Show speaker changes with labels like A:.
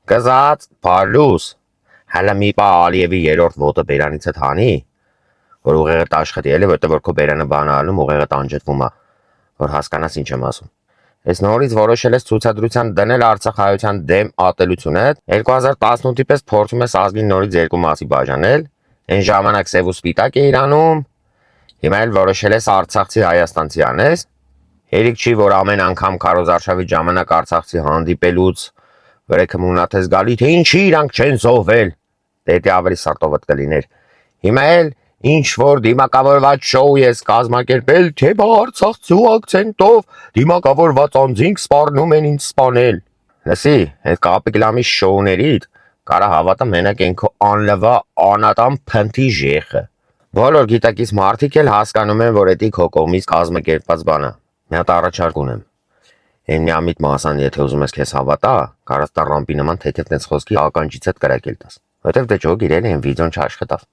A: Կզած, Փարլուս, հələ մի պա Ալիևի երրորդ ոտը բերանից հետ հանի, որ ուղեղը տաշխտի էլի, որտեղ որ քո բերանը բան ալում, ուղեղը տանջվում է, որ հասկանաս ինչ եմ ասում։ Ես նորից որոշել ես ցուցադրության դնել Արցախայության դեմ ատելությունդ, 2018-ի պես փորձում ես ազգին նորից երկու մասի բաժանել, այն ժամանակ սև ու սպիտակ է իրանում, հիմա էլ որոշել ես արցախցի հայաստանցի անես, հերիք չի, որ ամեն անգամ քարոզարշավի ժամանակ արցախցի հանդիպելուց վրեքը մունաթես գալի, թե ինչի իրանք չեն զոհվել, դե ավելի սարտովդ կլիներ, հիմա էլ ինչ որ դիմակավորված շոու ես կազմակերպել, թե բա արցախցու ակցենտով դիմակավորված անձինք սպառնում են ինձ սպանել, լսի, այդ կապիկլամի շոուներիդ կարա հավատամ մենակ են քո անլվա անատամ փնթի ժեխը, բոլոր գիտակից մարդիկ էլ հասկանում են, որ էդի քո կողմից կազմակերպված բանը, մի հատ առաջարկ ունեմ, այն միամիտ մասան եթե ուզում ես քեզ հավատա, կարաս տա ռամպի նման թեթև տենց խոսքի ականջից հետ կրակել տաս, որտեվ դե ջոգ իրեն են վիդեոն չաշխտավ